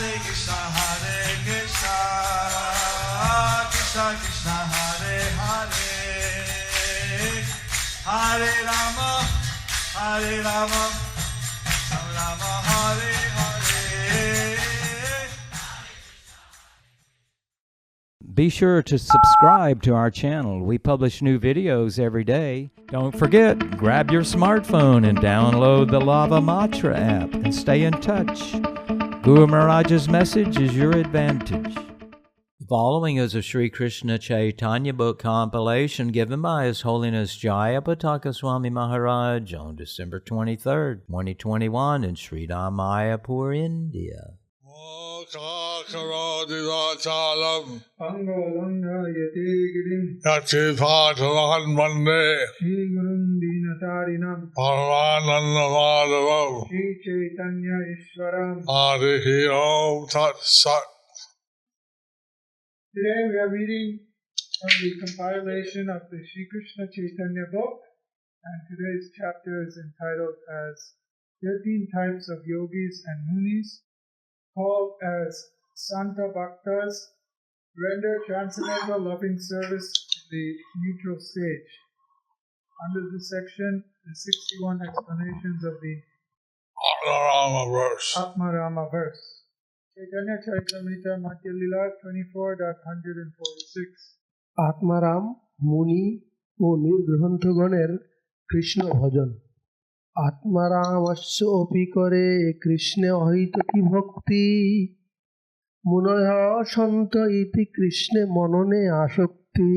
Hare Krishna, Krishna Krishna, Hare Hare, Hare Rama, Rama Rama, Hare Hare. Be sure to subscribe to our channel. We publish new videos every day. Don't forget, grab your smartphone and download the Lava Matra app and stay in touch. Guru Maharaj's message is your advantage. The following is a Sri Krishna Chaitanya book compilation given by His Holiness Jayapataka Swami Maharaj on December 23rd, 2021 in Sri Mayapur, India. Chalam Angolangayate Girim Yachithatarahan Mande Shri Gurum Dinatarinam Paramanandamadavam Shri Chaitanya Ishwaram. Harihi Om Tat Sat. Today we are reading from the compilation of the Shri Krishna Chaitanya book, and today's chapter is entitled as 13 Types of Yogis and Munis, called as Santa Bhaktas, render transcendental loving service in the neutral stage. Under this section, the 61 explanations of the Atmarama verse. Atmarama verse. Chaitanya Charitamrita Madhya Lila 24.146. আত্মারাম মুনি ও নির্গ্রন্থগণের কৃষ্ণ ভজন। আত্মারামস্য অপি করে কৃষ্ণে অহৈতুকী ভক্তি, মুনয় সন্ত ইতি কৃষ্ণে মননে আসক্তি।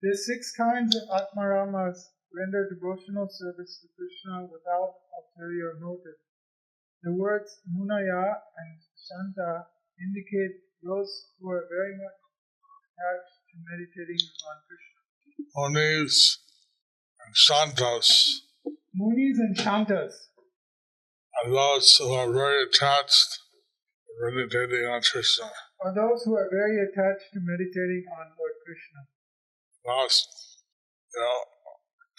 The 6 kinds of Atmaramas render devotional service to Krishna without ulterior motive. The words Munaya and Shanta indicate those who are very much attached to meditating on Krishna. Munis and Santas Munis and Shantas are those who are very attached to meditating on Krishna. are those who are very attached to meditating on Lord Krishna. Thus,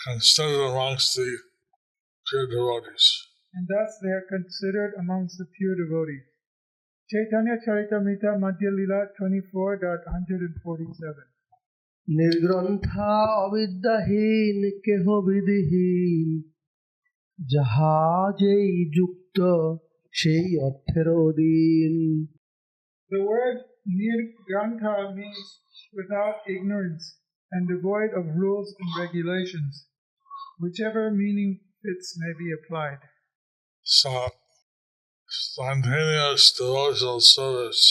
considered amongst the pure devotees. And thus they are considered amongst the pure devotees. Chaitanya Charitamrita Madhya Lila 24.147. নির্গ্রন্থা অবিদ্যাহীন কেহ বিধিহীন, যাহা যেই যুক্ত সেই অর্থের অধীন। The word Nirgrantha means without ignorance and devoid of rules and regulations. Whichever meaning fits may be applied. So, spontaneous devotional service,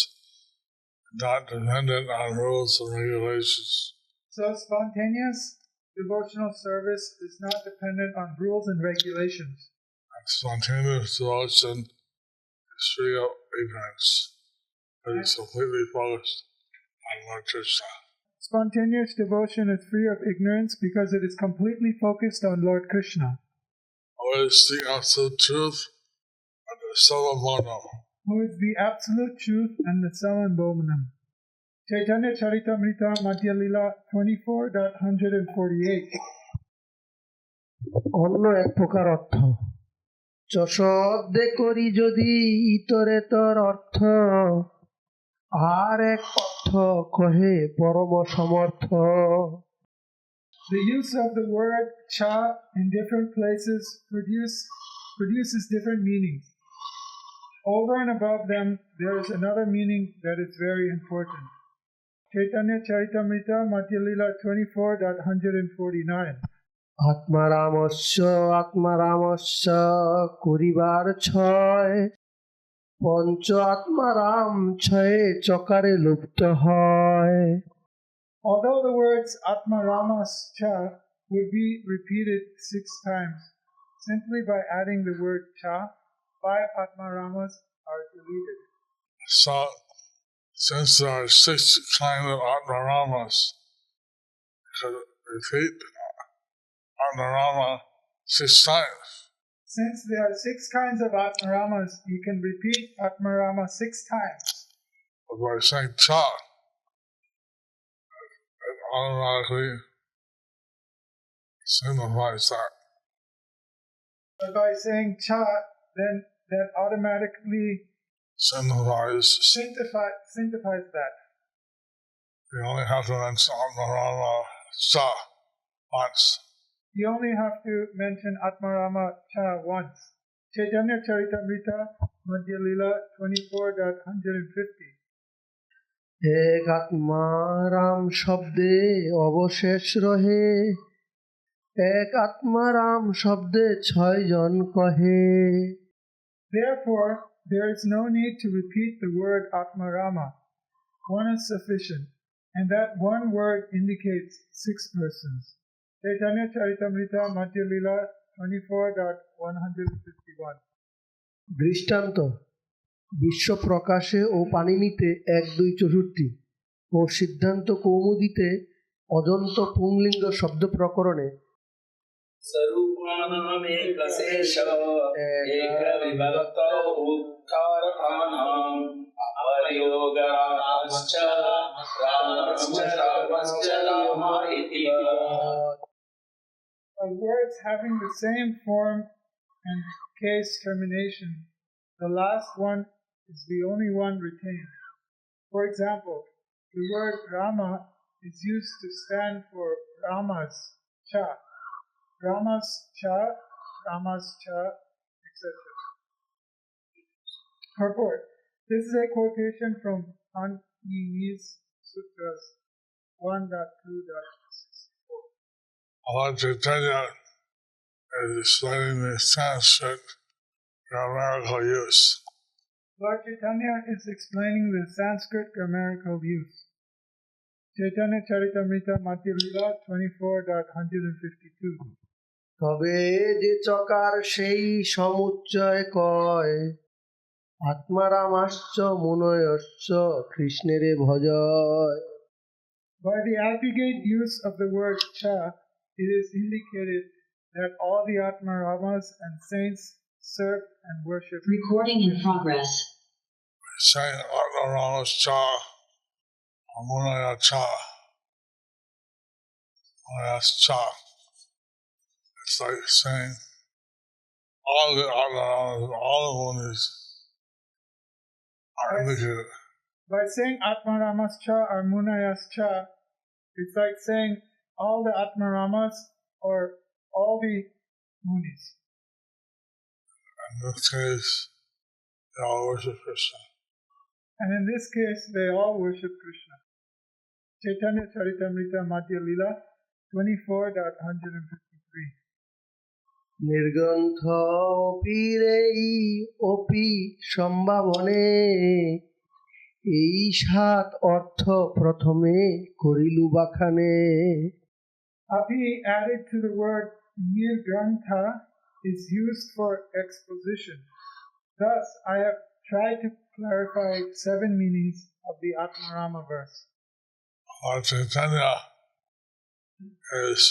not dependent on rules and regulations. So spontaneous devotional service is not dependent on rules and regulations. And spontaneous devotion is free of ignorance. It is completely focused on Lord Krishna. Spontaneous devotion is free of ignorance because it is completely focused on Lord Krishna, Who is the absolute truth and the Salamana. who is the absolute truth and the Saman Bhomanam. Chaitanya Charitamrita Madhya Lila 24.148. অন্য এক প্রকার অর্থ। যশোদে করি যদি ইতরেতর অর্থ, আর এক অর্থ কহে পরম সমর্থ। The use of the word cha in different places produces different meanings. Over and above them, there is another meaning that is very important. Chaitanya Charitamrita Madhya Lila 24.149. আত্মারামস্য আত্মারামস্য করিবার ছয়, পঞ্চ আত্মারাম ছয়ে চকারে লুপ্ত হয়। Although the words Atma Ramas Cha would be repeated 6 times, simply by adding the word Cha, 5 Atma Ramas are deleted. So, since there are 6 kinds of Atmaramas, you could repeat Atmarama 6 times. Since there are 6 kinds of Atmaramas, you can repeat Atmarama 6 times. But by saying Cha, it automatically signifies that. But by saying Cha, then that automatically sanctifies that. You only have to mention Atmarama Cha once. You only have to mention Atmarama Cha once. Chaitanya Charitamrita, Madhya Lila 24.150. এক আত্মারাম শব্দে অবশেষ রহে, এক আত্মারাম শব্দে 6 জন কহে। Therefore, there is no need to repeat the word Atmarama. One is sufficient, and that one word indicates 6 persons. Chaitanya Charitamrita, Madhya Lila 24.151. দৃষ্টান্ত: বিশ্ব প্রকাশে ও পাণিনিতে 1, 2, 64 ও সিদ্ধান্ত কৌমুদীতে অজন্ত পুংলিঙ্গ শব্দ প্রকরণে स्वरूपानामेकशेष एकविभक्त उत्कारकानाम् अपरयोगाश्च रामश्च रामश्च राम इति। Of words having the same form and case termination, the last one is the only one retained. For example, the word Rama is used to stand for Rama's Cha, Rama's Cha, etc. Purport. This is a quotation from Panini's Sutras 1.2.64. Lord Chaitanya is explaining the Sanskrit grammatical use. Lord Chaitanya is explaining the Sanskrit grammatical use. Chaitanya Charitamrita Madhya Lila 24.152. তবে যে চকার সেই সমুচ্চয় কয়, আত্মারামাশ্চ মুনয়শ্চ কৃষ্ণেরে ভজয়। By the aggregate use of the word Cha, it is indicated that all the Atmaramas and saints serve and worship. Recording in progress. Saying Atmarama's Cha, Amunaya Cha, Munaya's Cha. It's like saying all the Atmaramas, all the Munis are indicated. By saying Atmaramas Cha or Munayas Cha, it's like saying all the Atmaramas or all the Munis. In this case, they all worship Krishna. And in this case, they all worship Krishna. Chaitanya Charitamrita Madhya Lila 24.153. নির্গ্রন্থ অপিরেই অপি সম্ভাবনে, এই 7 অর্থ প্রথমে করিলু বাখানে। Api added to the word Nirgrantha is used for exposition. Thus, I have tried to clarify 7 meanings of the Atmarama verse. Lord Chaitanya is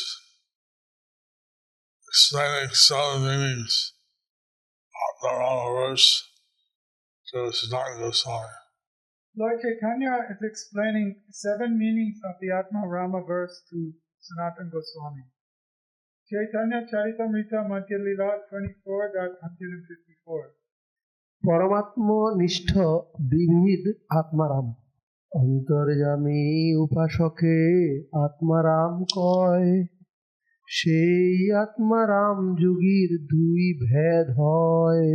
explaining 7 meanings of the Rama verse to Sanatana Goswami. Lord Chaitanya is explaining 7 meanings of the Atmarama verse to Sanatana Goswami. Chaitanya Charitamrita Madhya Lila 24.154. পরমাত্ম নিষ্ঠ বিবিধ আত্মারাম, অন্তর্যামী উপাসকে আত্মারাম কয়, সেই আত্মারাম যোগীর 2 ভেদ হয়।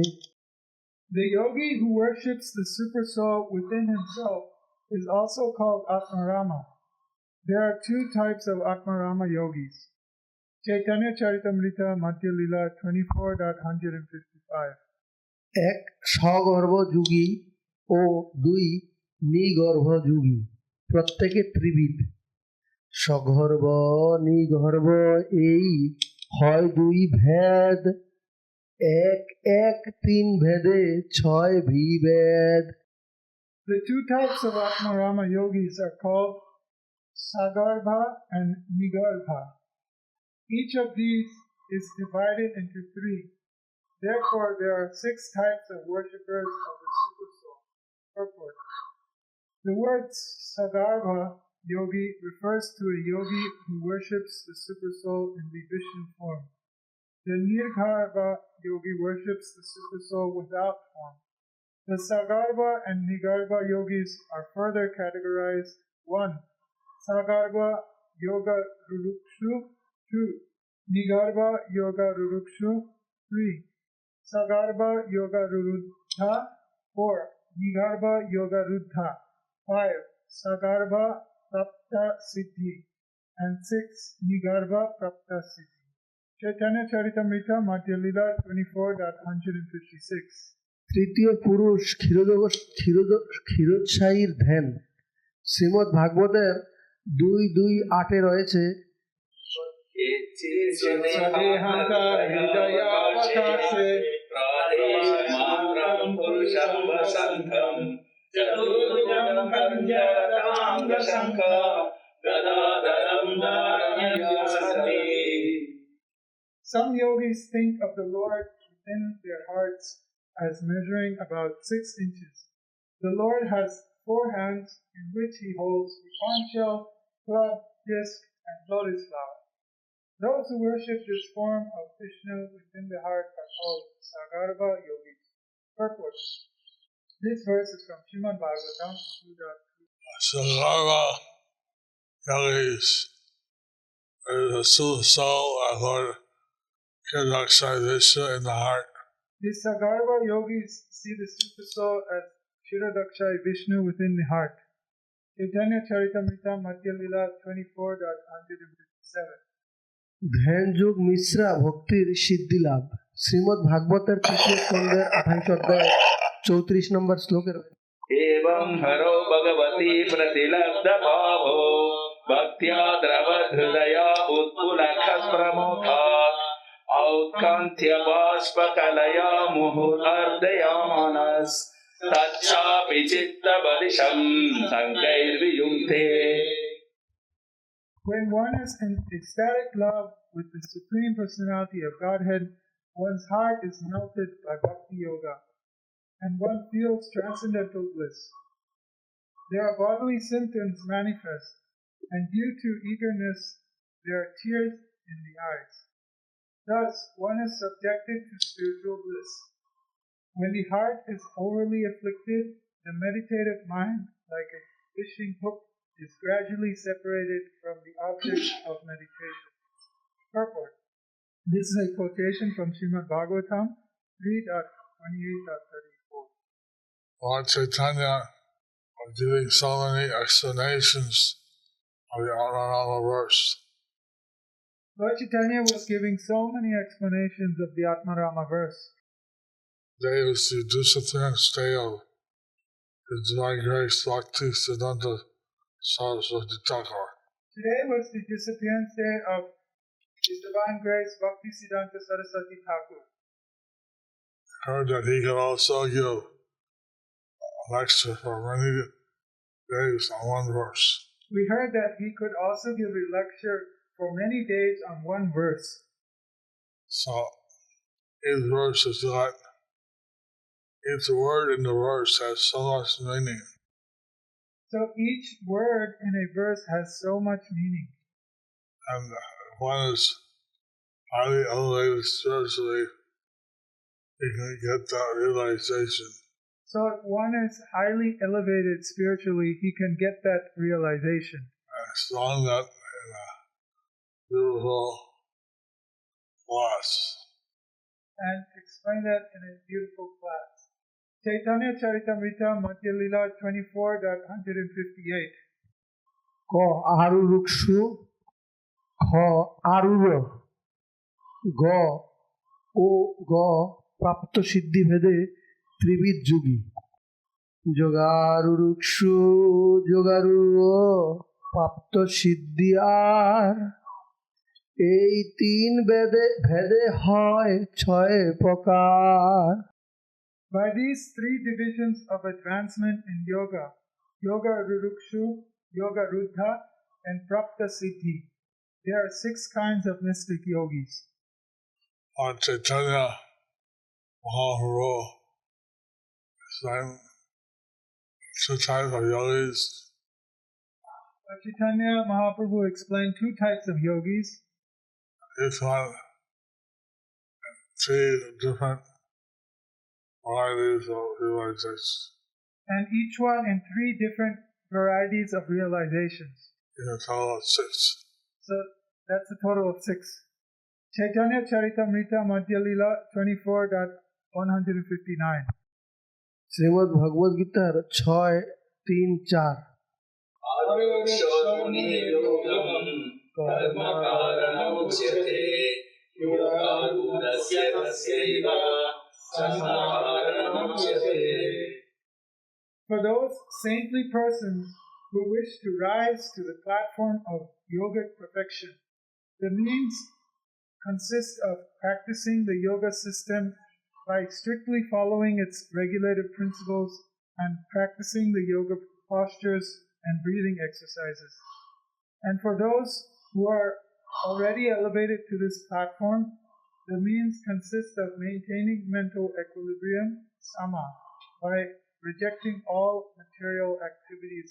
The yogi who worships the super soul within himself is also called Atmarama. There are 2 types of Atmarama yogis. Chaitanya Charitamrita Madhya Lila 24.155. 1 স্বগর্ভ যোগী ও 2 নিগর্ভ যোগী, প্রত্যেকে ত্রিবিধ। স্বগর্ভ নিগর্ভ এই হয় 2 ভেদ, 1-1-3 ভেদে 6 বিভেদ। The 2 types of Atmarama yogis are called Sagarbha and Nigarbha. Each of these is divided into 3. Therefore, there are 6 types of worshippers of the Super Soul. Purport. The word Sagarbha yogi refers to a yogi who worships the Super Soul in the Vishnu form. The Nirgarbha yogi worships the Super Soul without form. The Sagarbha and Nigarbha yogis are further categorized. 1. Sagarbha Yoga Rurukshu. 2. Nigarbha Yoga Rurukshu. 3. Sagarbha Yoga Ruruddha. 4. Nigarbha Yoga Ruddha. 5. Sagarbha Prapta Siddhi. And 6. Nigarbha Prapta Siddhi. Chaitanya Charitamrita Madhya Lila 24.156. তৃতীয় পুরুষ ক্ষীরোৎসাহীর ধ্যান শ্রীমদ্ ভাগবতের 2:2-8 রয়েছে Some yogis think of the Lord within their hearts as measuring about 6 inches. The Lord has 4 hands in which he holds the conch shell, club, disc, and lotus flower. Those who worship this form of Vishnu within the heart are called Sagarbha yogis. Purport. This verse is from Srimad Bhagavatam 2.2. Sagarva yogis is a soul and Lord Kiraksai Vishnu in the heart. These Sagarbha yogis see the super soul as Shiradakshay Vishnu within the heart. Chaitanya Charitamrita Madhya Lila 24.157. ধ্যান যোগ মিশ্রা ভক্তির সিদ্ধি লাভ শ্রীমদ্ ভাগবতের 3য় স্কন্ধের 28 অধ্যায় 34 নম্বর শ্লোকে রয়েছে एवं हरो भगवती प्रतिलब्ध भावो भक्त्या द्रवहृदया उत्पुलकप्रमुखा औत्कण्ठ्य बाष्पकलया मुहुर्दयामानस् तच्चापि चित्तबलिशं शङ्कैर्वियुङ्क्ते. When one is in ecstatic love with the Supreme Personality of Godhead, one's heart is melted by Bhakti Yoga, and one feels transcendental bliss. There are bodily symptoms manifest, and due to eagerness, there are tears in the eyes. Thus, one is subjected to spiritual bliss. When the heart is overly afflicted, the meditative mind, like a fishing hook, is gradually separated from the object of meditation. Purport. This is a quotation from Srimad Bhagavatam 3.28.34. Lord Chaitanya was giving so many explanations of the Anurama verse. Lord Chaitanya was giving so many explanations of the Atmarama verse. Today was the disciplined state of His Divine Grace Bhakti Siddhanta Saraswati Thakur. Today was the disappearance day of His Divine Grace Bhakti Siddhanta Saraswati Thakur. Heard that he could also give a lecture for many days on one verse. We heard that he could also give a lecture for many days on one verse. So each verse is got, each word in the verse has so much meaning. So each word in a verse has so much meaning. And one is highly elevated spiritually, you can get that realization. So if one is highly elevated spiritually, he can get that realization. And strong that in a beautiful class. And explain that in a beautiful class. Chaitanya Charitamrita Madhya Lila 24.158. ক আরুরুক্ষু খ আরুর গ ও গ প্রাপ্ত সিদ্ধি ভেদে ত্রিবিধ যুগী যোগারুরুক্ষু যোগারুর প্রাপ্ত সিদ্ধি আর এই 3 ভেদে হয় 6 প্রকার By these 3 divisions of advancement in yoga, Yoga Rurukshu, Yoga Ruddha, and Prapta Siddhi, there are 6 kinds of mystic yogis. On Chaitanya Mahaprabhu, two types of yogis. Chaitanya Mahaprabhu explained 2 types of yogis, Each one 3 different varieties of realization. And each one in 3 different varieties of realizations. In a total of 6. So that's a total of 6. Chaitanya Charitamrita Madhya Lila 24.159. Shrimad ভগবদ গীতার 6:3-4 आरुष्योनियोगं कर्मकारणमुच्यते योगारूढस्य तस्यैव संसारणमुच्यते. For those saintly persons who wish to rise to the platform of yogic perfection, the means consist of practicing the yoga system by strictly following its regulative principles and practicing the yoga postures and breathing exercises. And for those who are already elevated to this platform, the means consist of maintaining mental equilibrium, sama, by rejecting all material activities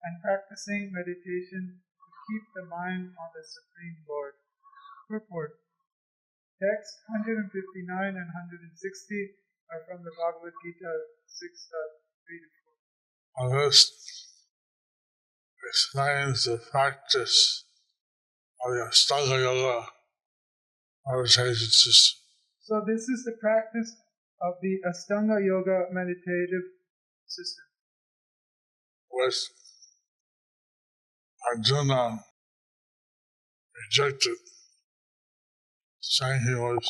and practicing meditation to keep the mind on the Supreme Lord. Purport. Text 159 and 160 are from the Bhagavad Gita 6.3-4. On this explains the practice of the Ashtanga Yoga meditation system. So this is the practice of the Ashtanga Yoga meditative system, Which Arjuna rejected, saying he was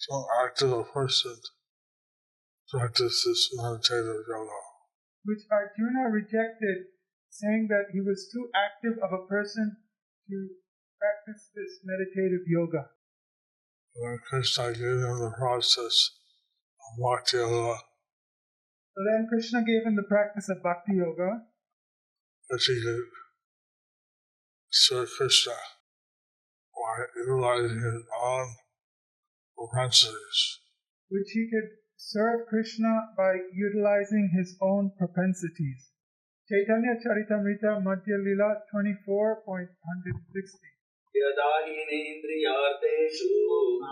so active a person to practice this meditative yoga. which Arjuna rejected, saying that he was too active of a person to practice this meditative yoga. When Krishna gave him the process of Bhakti Yoga, So then Krishna gave him the practice of Bhakti Yoga, which he could serve Krishna by utilizing his own propensities. which he could serve Krishna by utilizing his own propensities. Chaitanya Charitamrita Madhya Lila 24.160. यदा हीनेन्द्रियार्थेषु न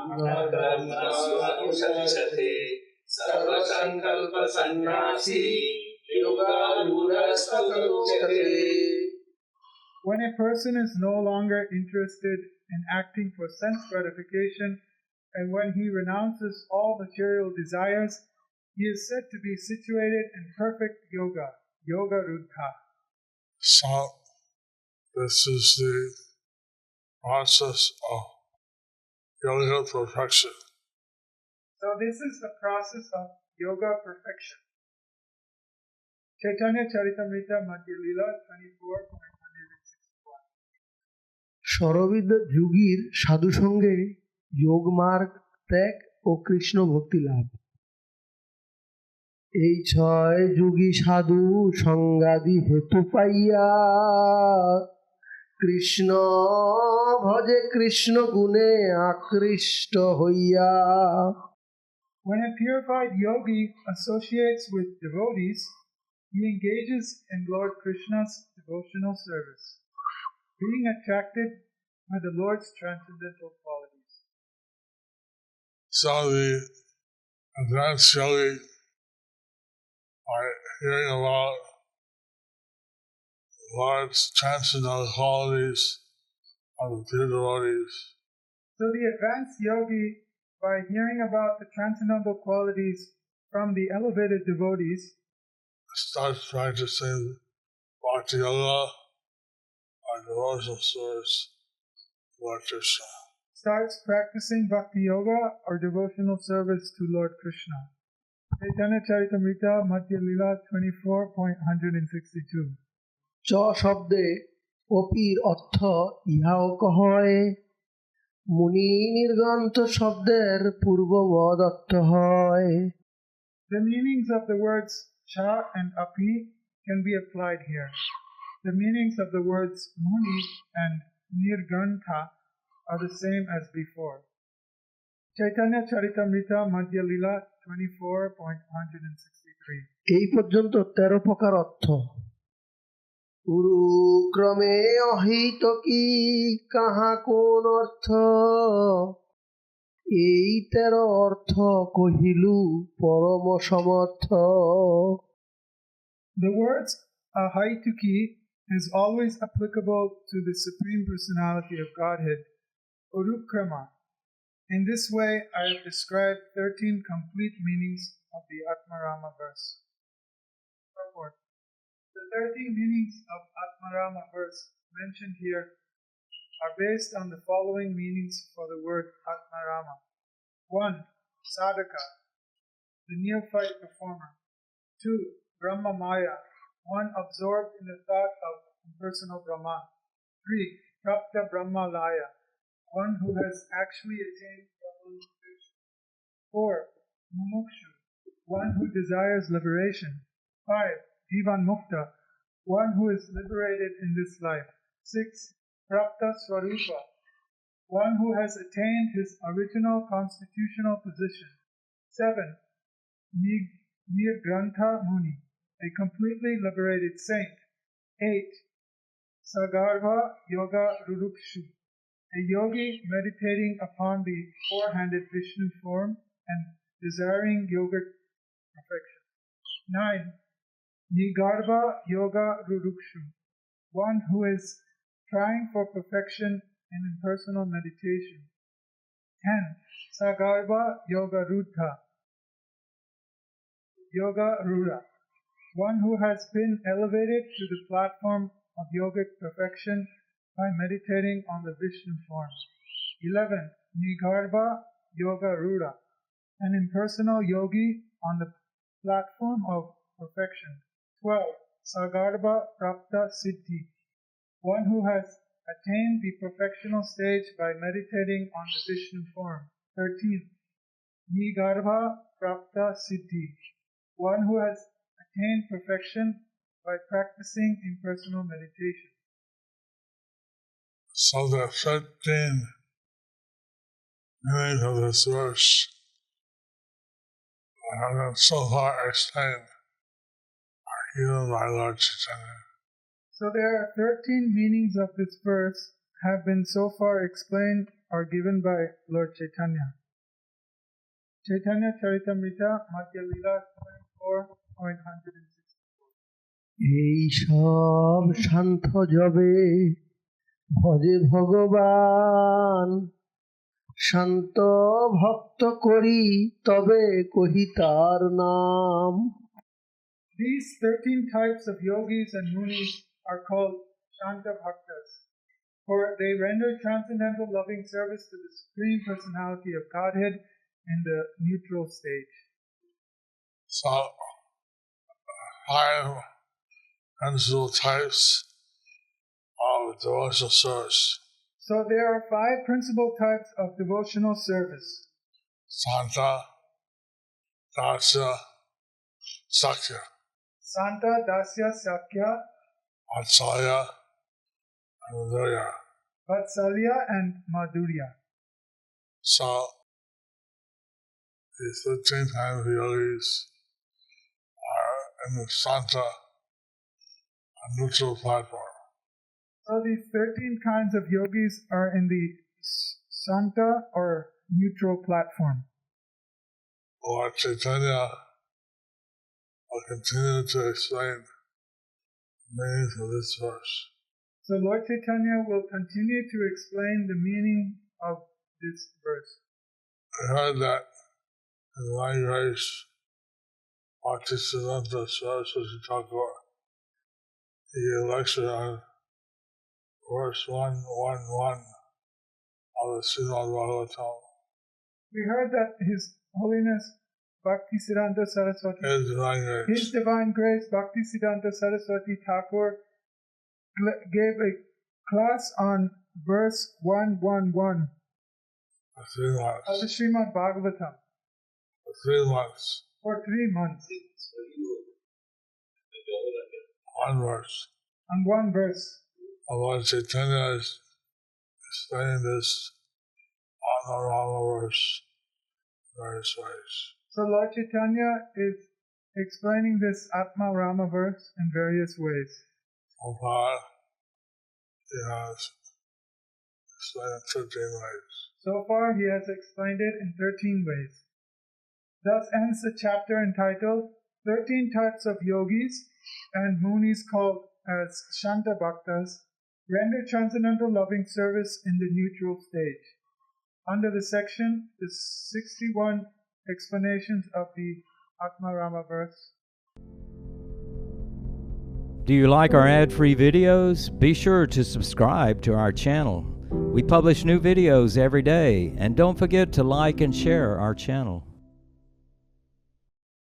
कर्मसु अनुशंसते सर्वसङ्कल्पसन्न्यासी योगारूढस्तदुच्यते. When a person is no longer interested in acting for sense gratification, and when he renounces all material desires, he is said to be situated in perfect yoga, yoga ruddha. So, this is the process of yoga perfection. So this is the process of yoga perfection. Chaitanya Charitamrita Madhya Lila 24.161. সরবিদ যুগীর সাধু সঙ্গে যোগ মার্গ ত্যাগ ও কৃষ্ণ ভক্তি লাভ। এই 6 যুগী সাধু সঙ্গাদি হেতু পাইয়া কৃষ্ণ ভজে কৃষ্ণ গুণে আকৃষ্ট হইয়া। When a purified yogi associates with devotees, he engages in Lord Krishna's devotional service, being attracted by the Lord's transcendental qualities. So the advanced yogi are hearing about Lord's transcendental qualities of the pure devotees. So the advanced yogi, by hearing about the transcendental qualities from the elevated devotees, starts practicing Bhakti Yoga or devotional service to Lord Krishna. starts practicing Bhakti Yoga or devotional service to Lord Krishna. Chaitanya Charitamrita Madhya Lila 24.162. চ শব্দে অপির অর্থ ইহাও কহয়, মুনি নির্গন্ত শব্দের পূর্ববদ অর্থ হয়। The meanings of the words cha and api can be applied here. The meanings of the words muni and nirgantha are the same as before. Chaitanya Charitamrita Madhya Lila 24.163. এই পর্যন্ত 13 প্রকার অর্থ। এই তেরো অর্থ কহিলু পরম সমর্থ। The words Ahaituki is always applicable to the Supreme Personality of Godhead, Urukrama. In this way, I have described 13 complete meanings of the Atmarama verse. Purport. The 13 meanings of Atmarama verse mentioned here are based on the following meanings for the word Atmarama. 1. Sadhaka, the neophyte performer. 2. Brahma Maya, one absorbed in the thought of impersonal Brahman. 3. Prapta Brahma Laya, one who has actually attained Brahman perfection. 4. Mumukshu, one who desires liberation. 5. Jivan Mukta, one who is liberated in this life. 6. Prapta Swarupa, one who has attained his original constitutional position. 7. Nirgrantha Muni, a completely liberated saint. 8. Sagarva Yoga Rurukshu, a yogi meditating upon the four-handed Vishnu form and desiring yogic perfection. 9. Nigarbha Yoga Rurukshu, one who is trying for perfection in impersonal meditation. 10. Sagarva Yoga Rudha, Yoga Rura, one who has been elevated to the platform of yogic perfection by meditating on the Vishnu form. 11. Nigarbha Yoga Rura, an impersonal yogi on the platform of perfection. 12. Sagarbha Prapta Siddhi, one who has attained the perfectional stage by meditating on the Vishnu form. 13. Nigarbha Prapta Siddhi, one who has attained perfection by practicing impersonal meditation. So the 13 meanings of this verse have been so far explained are given by Lord Chaitanya. So there are 13 meanings of this verse have been so far explained or given by Lord Chaitanya. Chaitanya Charitamrita, Madhya Lila 24.164. এই সব শান্ত জবে ভজে ভগবান, শান্ত ভক্ত করি তবে কহি তার নাম। These 13 types of yogis and munis are called Shanta Bhaktas, for they render transcendental loving service to the Supreme Personality of Godhead in the neutral stage. So, 5 principal types of devotional service: So there are 5 principal types of devotional service: Santa, Dasya, Sakya, Santa, Dasya, Sakya, Vatsalya, and Madhurya. Vatsalya, and Madhurya. So, these 13 kinds of yogis are in the Santa, a neutral platform. So these 13 kinds of yogis are in the Santa or neutral platform. Lord Chaitanya will continue to explain the meanings of this verse. So Lord Chaitanya will continue to explain the meaning of this verse. I heard that in the language Bhaktisiddhanta Saraswati Thakur, he gave a lecture on verse 111 of the Srimad Bhagavatam. We heard that His Holiness Bhaktisiddhanta Saraswati, In the language, His Divine Grace Bhaktisiddhanta Saraswati Thakur gave a class on verse 111 for 3 months. of the Srimad Bhagavatam For 3 months, for 3 months one verse. on one verse. And Lord Chaitanya is explaining this on the Rama verse in various ways. So Lord Chaitanya is explaining this Atma Rama verse in various ways. So far, he has explained it 13 ways. So far, he has explained it in 13 ways. Thus ends the chapter entitled 13 Types of Yogis and Munis called as Shanta Bhaktas render transcendental loving service in the neutral stage. Under the section, the 61 explanations of the Atmarama verse. Do you like our ad-free videos? Be sure to subscribe to our channel. We publish new videos every day, and don't forget to like and share our channel.